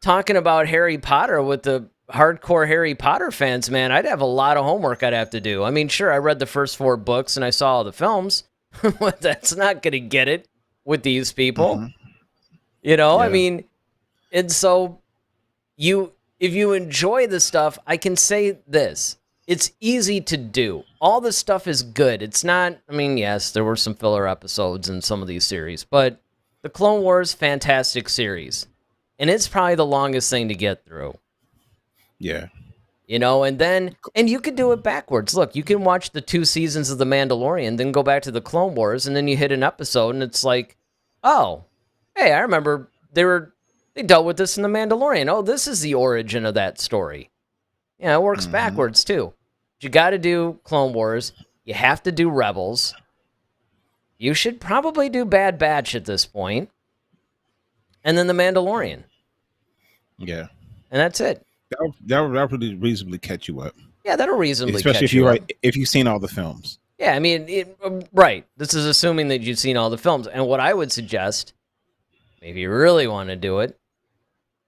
talking about Harry Potter with the hardcore Harry Potter fans, man, I'd have a lot of homework I'd have to do. I mean, sure, I read the first 4 books and I saw all the films, but that's not going to get it with these people. I mean, and so if you enjoy the stuff, I can say this. It's easy to do. All the stuff is good. It's not, I mean, yes, there were some filler episodes in some of these series, but the Clone Wars, fantastic series. And it's probably the longest thing to get through. Yeah. And you could do it backwards. Look, you can watch the 2 seasons of The Mandalorian, then go back to the Clone Wars, and then you hit an episode, and it's like, oh, hey, I remember they dealt with this in The Mandalorian. Oh, this is the origin of that story. Yeah, it works backwards, too. But you got to do Clone Wars. You have to do Rebels. You should probably do Bad Batch at this point. And then The Mandalorian. Yeah. And that's it. That'll really reasonably catch you up. Yeah, that'll reasonably catch you up. Especially if you've seen all the films. Yeah, I mean, right. This is assuming that you've seen all the films. And what I would suggest, maybe you really want to do it,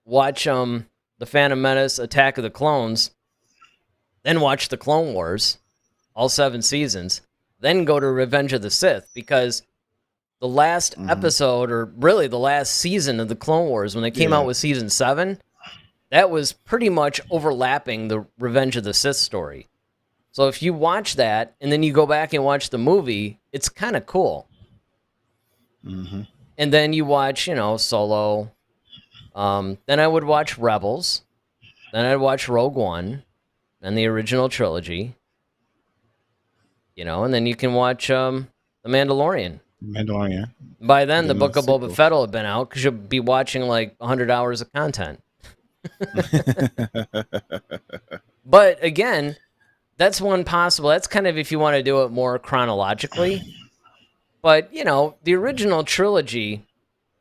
watch The Phantom Menace, Attack of the Clones, then watch the Clone Wars, all 7 seasons, then go to Revenge of the Sith, because the last episode, or really the last season of the Clone Wars, when they came out with season 7, that was pretty much overlapping the Revenge of the Sith story. So if you watch that, and then you go back and watch the movie, it's kind of cool. And then you watch, Solo. Then I would watch Rebels. Then I'd watch Rogue One. Then the original trilogy. And then you can watch The Mandalorian. By then, the Book of Boba Fett will have been out, because you'll be watching like 100 hours of content. But again, that's one possible. That's kind of if you want to do it more chronologically. But, the original trilogy,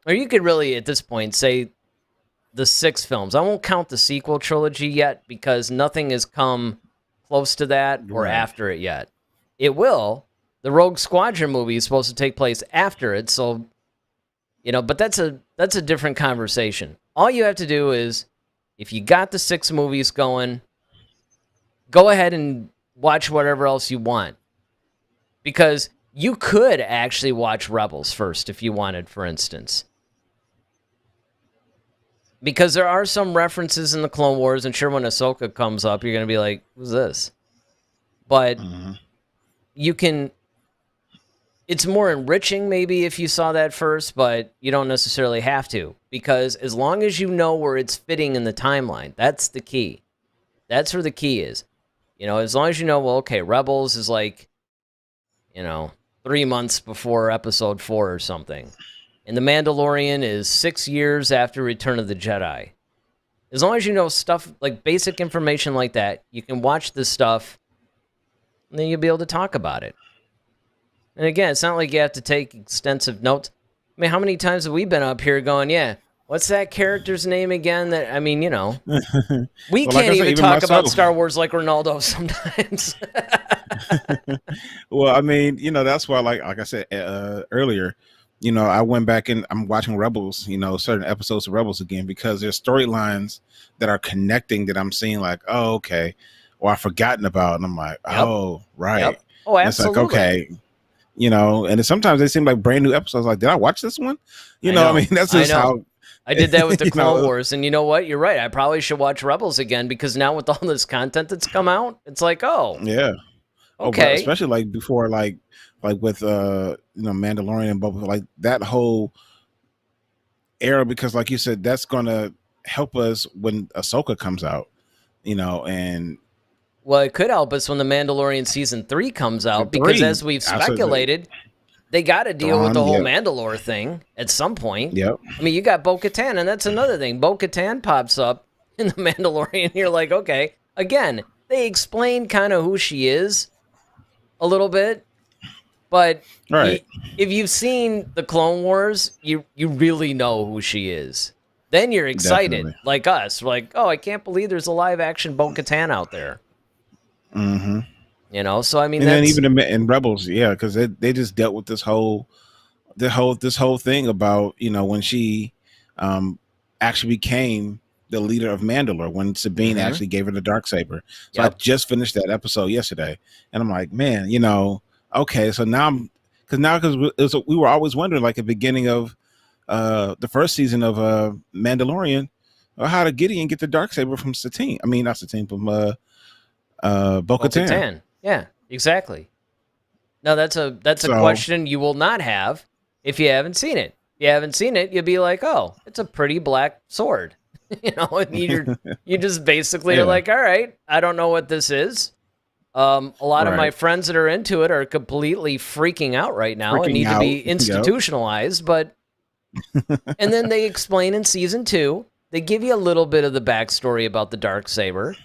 or you could really at this point say the 6 films. I won't count the sequel trilogy yet because nothing has come close to that or after it yet. It will. The Rogue Squadron movie is supposed to take place after it, so, but that's a different conversation. All you have to do is, if you got the 6 movies going, go ahead and watch whatever else you want. Because you could actually watch Rebels first if you wanted, for instance. Because there are some references in the Clone Wars, and sure, when Ahsoka comes up, you're going to be like, who's this? But you can... It's more enriching maybe if you saw that first, but you don't necessarily have to. Because as long as you know where it's fitting in the timeline, that's the key. That's where the key is. As long as you know, well, okay, Rebels is like, 3 months before Episode 4 or something. And The Mandalorian is 6 years after Return of the Jedi. As long as you know stuff, like basic information like that, you can watch this stuff, and then you'll be able to talk about it. And again, it's not like you have to take extensive notes. I mean, how many times have we been up here going, yeah, what's that character's name again? We can't even talk about Star Wars like Ronaldo sometimes. Well, I mean, that's why, like I said earlier, I went back and I'm watching Rebels, certain episodes of Rebels again, because there's storylines that are connecting that I'm seeing like, oh, okay, or I've forgotten about, and I'm like, oh, right. Yep. Oh, absolutely. It's like, okay. And sometimes they seem like brand new episodes. Like, did I watch this one? I mean, that's just how I did that with the Clone Wars. And you know what? You're right. I probably should watch Rebels again, because now with all this content that's come out, it's like, oh, yeah, okay. Especially like before, like with Mandalorian and Boba, like that whole era, because like you said, that's gonna help us when Ahsoka comes out, and. Well, it could help us when The Mandalorian Season 3 comes out, because as we've speculated, they got to deal with the whole Mandalore thing at some point. Yep. I mean, you got Bo-Katan, and that's another thing. Bo-Katan pops up in The Mandalorian, you're like, okay. Again, they explain kind of who she is a little bit, but if you've seen the Clone Wars, you really know who she is. Then you're excited, definitely. Like us. We're like, oh, I can't believe there's a live-action Bo-Katan out there. Mm-hmm. So I mean, and then even in Rebels, yeah, because they just dealt with this whole thing about when she actually became the leader of Mandalore, when Sabine actually gave her the Darksaber. So I just finished that episode yesterday, and I'm like, man, okay, so now because we were always wondering, like, at the beginning of the first season of Mandalorian, how did Gideon get the Darksaber from Satine? I mean, not Satine, from Bo-Katan. Yeah, exactly. Now that's a question you will not have if you haven't seen it. If you haven't seen it, you'll be like, oh, it's a pretty black sword. And you just basically are like, all right, I don't know what this is. A lot of my friends that are into it are completely freaking out right now and need to be institutionalized. But and then they explain in season 2, they give you a little bit of the backstory about the Darksaber.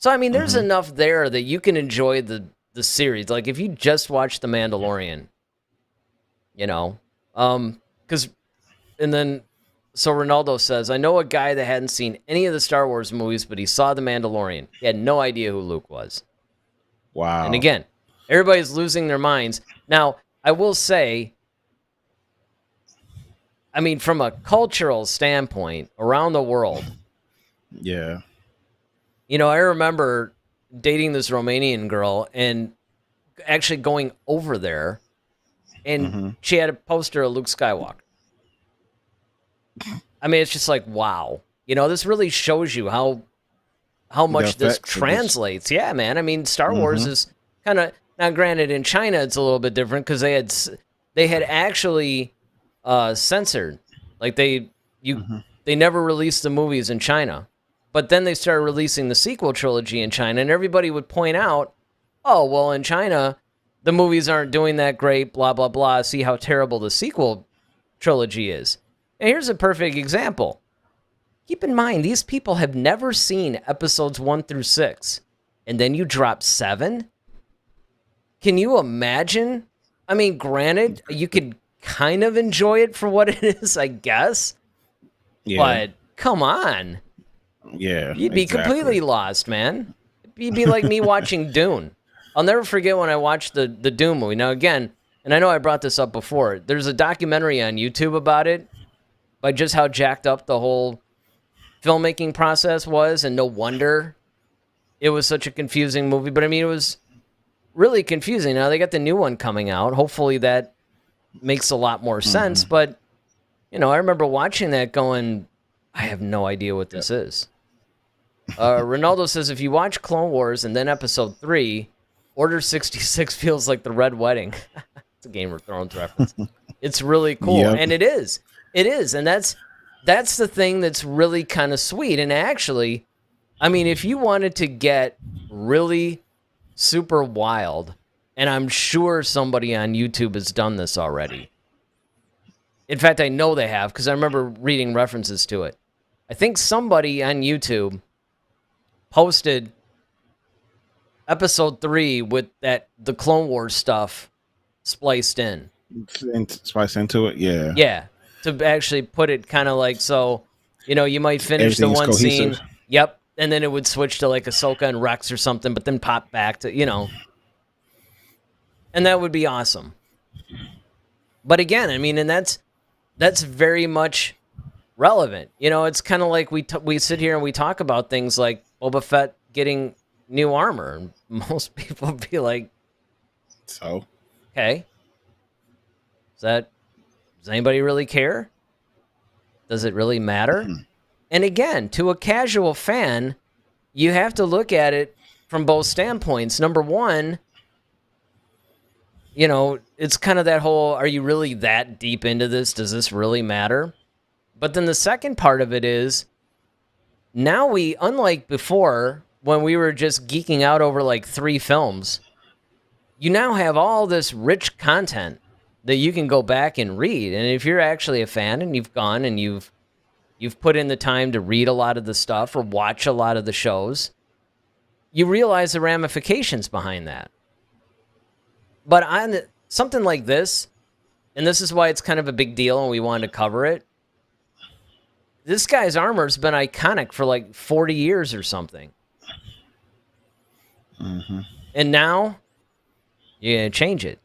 So, I mean, there's enough there that you can enjoy the series. Like, if you just watch The Mandalorian, so Ronaldo says, I know a guy that hadn't seen any of the Star Wars movies, but he saw The Mandalorian. He had no idea who Luke was. Wow. And again, everybody's losing their minds. Now, I will say, I mean, from a cultural standpoint, around the world. Yeah. I remember dating this Romanian girl and actually going over there, and she had a poster of Luke Skywalker. I mean, it's just like, wow. This really shows you how much this translates. Yeah, man. I mean, Star Wars is kind of, now granted, in China it's a little bit different, because they had actually censored, like they never released the movies in China. But then they started releasing the sequel trilogy in China, and everybody would point out, oh, well, in China, the movies aren't doing that great, blah, blah, blah. See how terrible the sequel trilogy is. And here's a perfect example. Keep in mind, these people have never seen episodes 1 through 6, and then you drop 7? Can you imagine? I mean, granted, you could kind of enjoy it for what it is, I guess. Yeah. But come on. Yeah, you'd be completely lost, man. You'd be like me watching Dune. I'll never forget when I watched the Dune movie. Now, again, and I know I brought this up before, there's a documentary on YouTube about it, by just how jacked up the whole filmmaking process was, and no wonder it was such a confusing movie. But I mean, it was really confusing. Now they got the new one coming out. Hopefully that makes a lot more sense. But, I remember watching that going, I have no idea what this is. Ronaldo says, if you watch Clone Wars and then Episode 3, Order 66 feels like the Red Wedding. It's a Game of Thrones reference. It's really cool, and it is. It is, and that's the thing that's really kind of sweet. And actually, I mean, if you wanted to get really super wild, and I'm sure somebody on YouTube has done this already. In fact, I know they have because I remember reading references to it. I think somebody on YouTube posted Episode 3 with the Clone Wars stuff spliced in. Spice into it, yeah. Yeah, to actually put it kind of like, so, you might finish the one scene. Yep, and then it would switch to like Ahsoka and Rex or something, but then pop back to, and that would be awesome. But again, I mean, and that's very much relevant. It's kind of like we sit here and we talk about things like Boba Fett getting new armor, and most people would be like, so okay, does anybody really care? Does it really matter? And again, to a casual fan, you have to look at it from both standpoints. Number one, it's kind of that whole, are you really that deep into this? Does this really matter? But then the second part of it is, now we, unlike before, when we were just geeking out over like 3 films, you now have all this rich content that you can go back and read. And if you're actually a fan and you've gone and you've put in the time to read a lot of the stuff or watch a lot of the shows, you realize the ramifications behind that. But on something like this, and this is why it's kind of a big deal and we wanted to cover it, this guy's armor's been iconic for like 40 years or something. Mm-hmm. And now, you're going to change it.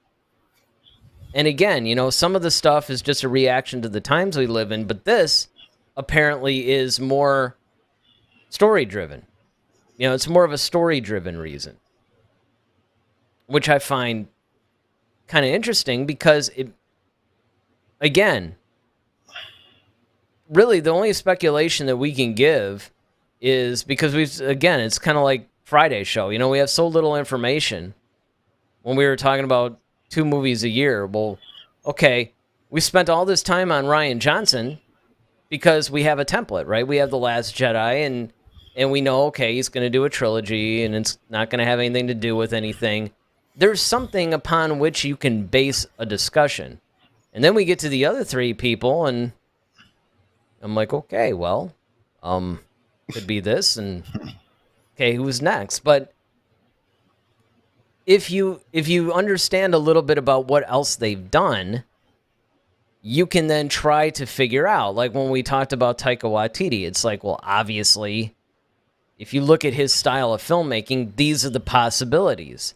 And again, some of the stuff is just a reaction to the times we live in, but this apparently is more story-driven. It's more of a story-driven reason, which I find kind of interesting because again, really the only speculation that we can give is because it's kind of like Friday's show. We have so little information. When we were talking about 2 movies a year, well, okay, we spent all this time on Rian Johnson because we have a template, right? We have The Last Jedi, and we know, okay, he's going to do a trilogy, and it's not going to have anything to do with anything. There's something upon which you can base a discussion. And then we get to the other 3 people, and I'm like, okay, well, could be this, and okay, who's next? But if you understand a little bit about what else they've done, you can then try to figure out, like when we talked about Taika Waititi, it's like, well, obviously, if you look at his style of filmmaking, these are the possibilities.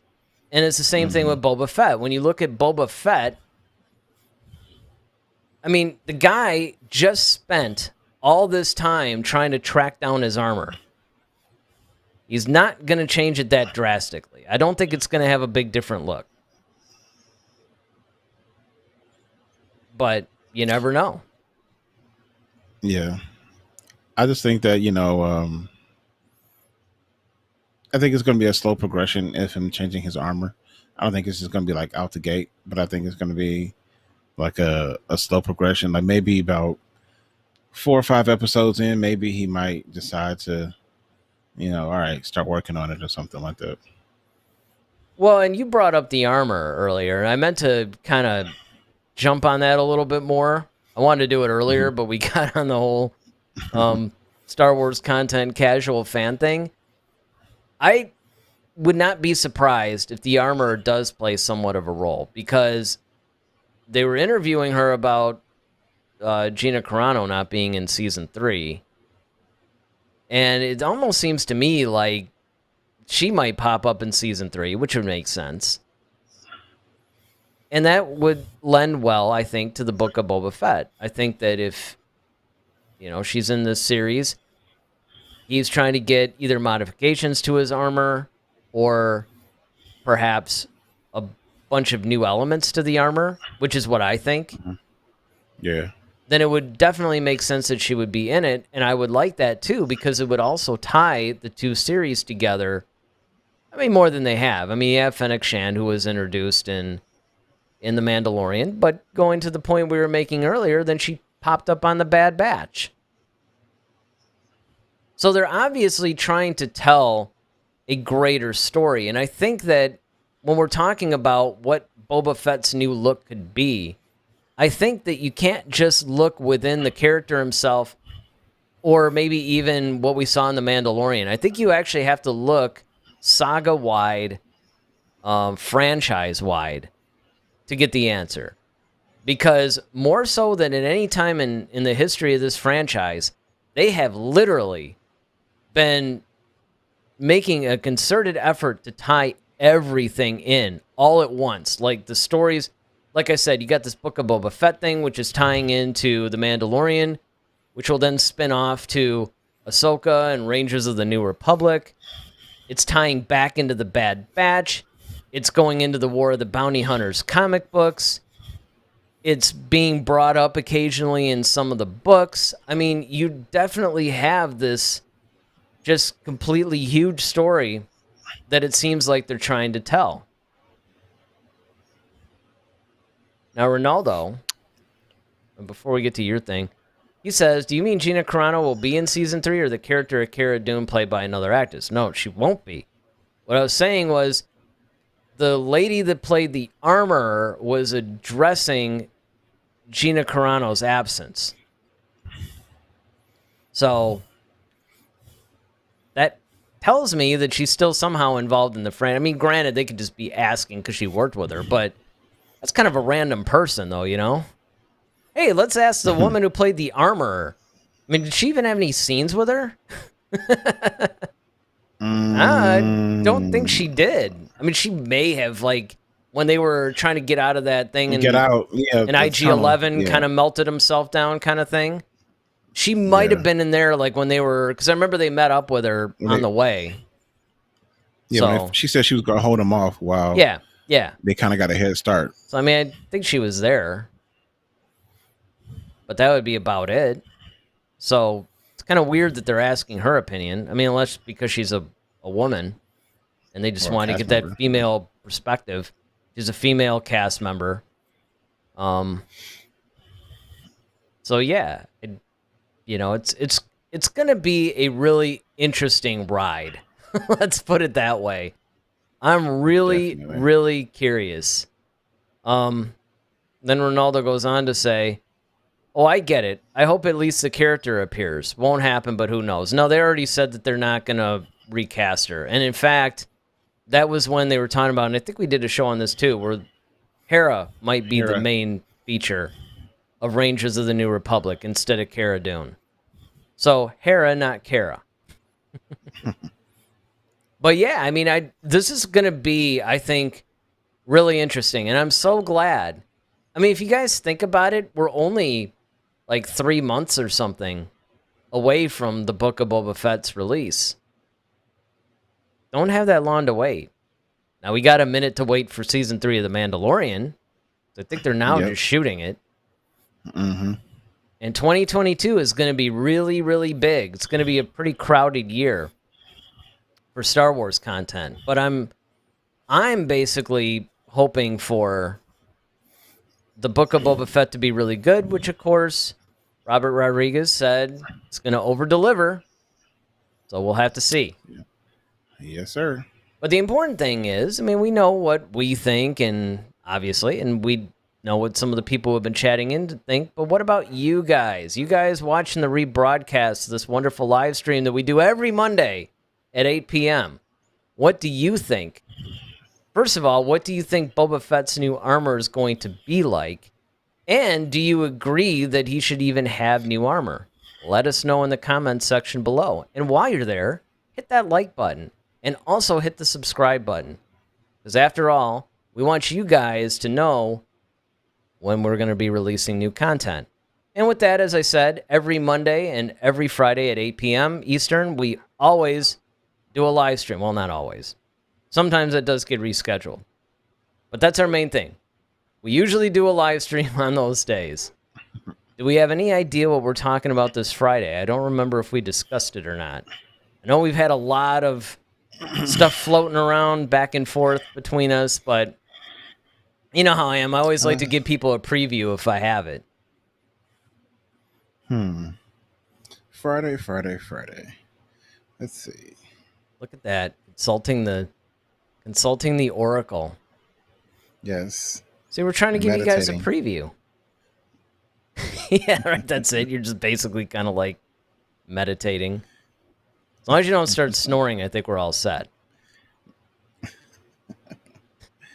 And it's the same thing with Boba Fett. When you look at Boba Fett, I mean, the guy just spent all this time trying to track down his armor. He's not going to change it that drastically. I don't think it's going to have a big different look. But you never know. Yeah. I just think that, I think it's going to be a slow progression of him changing his armor. I don't think it's just going to be like out the gate, but I think it's going to be like a slow progression. Like maybe about 4 or 5 episodes in, maybe he might decide to, all right, start working on it or something like that. Well, and you brought up the armor earlier, and I meant to kind of jump on that a little bit more. I wanted to do it earlier, but we got on the whole Star Wars content casual fan thing. I would not be surprised if the armor does play somewhat of a role, because they were interviewing her about Gina Carano not being in season 3. And it almost seems to me like she might pop up in season 3, which would make sense. And that would lend well, I think, to the Book of Boba Fett. I think that if, she's in this series, he's trying to get either modifications to his armor or perhaps a bunch of new elements to the armor, which is what I think. Yeah. then it would definitely make sense that she would be in it, and I would like that too, because it would also tie the two series together. I mean, more than they have. I mean, you have Fennec Shand, who was introduced in The Mandalorian, but going to the point we were making earlier, then she popped up on The Bad Batch. So they're obviously trying to tell a greater story, and I think that when we're talking about what Boba Fett's new look could be, I think that you can't just look within the character himself or maybe even what we saw in The Mandalorian. I think you actually have to look saga-wide, franchise-wide to get the answer. Because more so than at any time in the history of this franchise, they have literally been making a concerted effort to tie everything in all at once. Like the stories, like I said, you got this Book of Boba Fett thing, which is tying into The Mandalorian, which will then spin off to Ahsoka and Rangers of the New Republic. It's tying back into The Bad Batch. It's going into the War of the Bounty Hunters comic books. It's being brought up occasionally in some of the books. I mean, you definitely have this just completely huge story that it seems like they're trying to tell. Now, Ronaldo, before we get to your thing, he says, do you mean Gina Carano will be in Season 3 or the character of Cara Dune played by another actress? No, she won't be. What I was saying was the lady that played the armorer was addressing Gina Carano's absence. So that tells me that she's still somehow involved in the friend. I mean, granted, they could just be asking because she worked with her, but that's kind of a random person, though, you know? Hey, let's ask the woman who played the armorer. I mean, did she even have any scenes with her? I don't think she did. I mean, she may have, like, when they were trying to get out of that thing and get out, yeah, and IG-11 kind of melted himself down kind of thing. She might have been in there, like, when they were... Because I remember they met up with her on the way. Yeah, so, she said she was going to hold him off while... Yeah. They kind of got a head start. So, I mean, I think she was there. But that would be about it. So, it's kind of weird that they're asking her opinion. I mean, unless because she's a woman. And they just want to get that female perspective. She's a female cast member. So, yeah. It's going to be a really interesting ride. Let's put it that way. I'm really curious. Then Ronaldo goes on to say, oh, I get it. I hope at least the character appears. Won't happen, but who knows? No, they already said that they're not going to recast her. And in fact, that was when they were talking about, and I think we did a show on this too, where Hera might be the main feature of Rangers of the New Republic instead of Cara Dune. So, Hera, not Cara. But yeah, I mean, this is going to be, I think, really interesting. And I'm so glad. I mean, if you guys think about it, we're only like 3 months or something away from the Book of Boba Fett's release. Don't have that long to wait. Now, we got a minute to wait for Season 3 of The Mandalorian. I think they're now just shooting it. Mm-hmm. And 2022 is going to be really, really big. It's going to be a pretty crowded year for Star Wars content. But I'm basically hoping for the Book of Boba Fett to be really good, which, of course, Robert Rodriguez said it's going to over-deliver. So we'll have to see. Yes, sir. But the important thing is, I mean, we know what we think, and obviously, and we know what some of the people who have been chatting in think, but what about you guys? You guys watching the rebroadcast of this wonderful live stream that we do every Monday at 8 p.m. What do you think? First of all, what do you think Boba Fett's new armor is going to be like? And do you agree that he should even have new armor? Let us know in the comments section below. And while you're there, hit that like button and also hit the subscribe button. Because after all, we want you guys to know when we're going to be releasing new content. And with that, as I said, every Monday and every Friday at 8 p.m. Eastern, we always do a live stream. Well, not always. Sometimes it does get rescheduled. But that's our main thing. We usually do a live stream on those days. do we have any idea what we're talking about this Friday? I don't remember if we discussed it or not. I know we've had a lot of stuff floating around back and forth between us, but you know how I am. I always like to give people a preview if I have it. Friday. Let's see. Look at that. Consulting the Oracle. Yes. See, we're trying to give you guys a preview. Yeah, right. That's it. You're just basically kind of like meditating. As long as you don't start snoring, I think we're all set.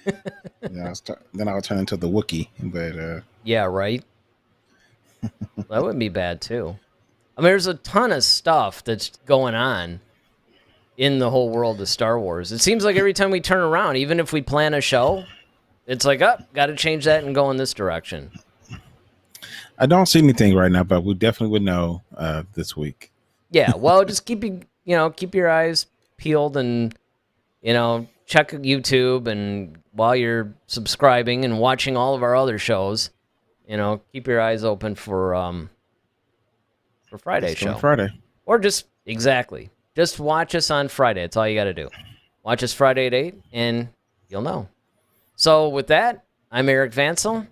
Yeah, then I'll turn into the Wookiee. But yeah, right. That wouldn't be bad too. I mean, there's a ton of stuff that's going on in the whole world of Star Wars. It seems like every time we turn around, even if we plan a show, it's like, oh, got to change that and go in this direction. I don't see anything right now, but we definitely would know this week. Yeah, well, just keep your eyes peeled and, check YouTube, and while you're subscribing and watching all of our other shows, keep your eyes open for Friday's show. Friday. Or just watch us on Friday. That's all you got to do. Watch us Friday at 8, and you'll know. So with that, I'm Eric Vansel.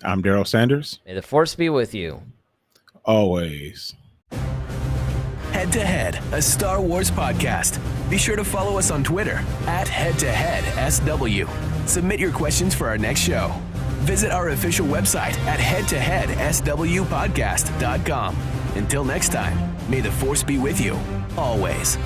I'm Daryl Sanders. May the Force be with you. Always. Head to Head, a Star Wars podcast. Be sure to follow us on Twitter @HeadToHeadSW. Submit your questions for our next show. Visit our official website at headtoheadswpodcast.com. Until next time, may the Force be with you, always.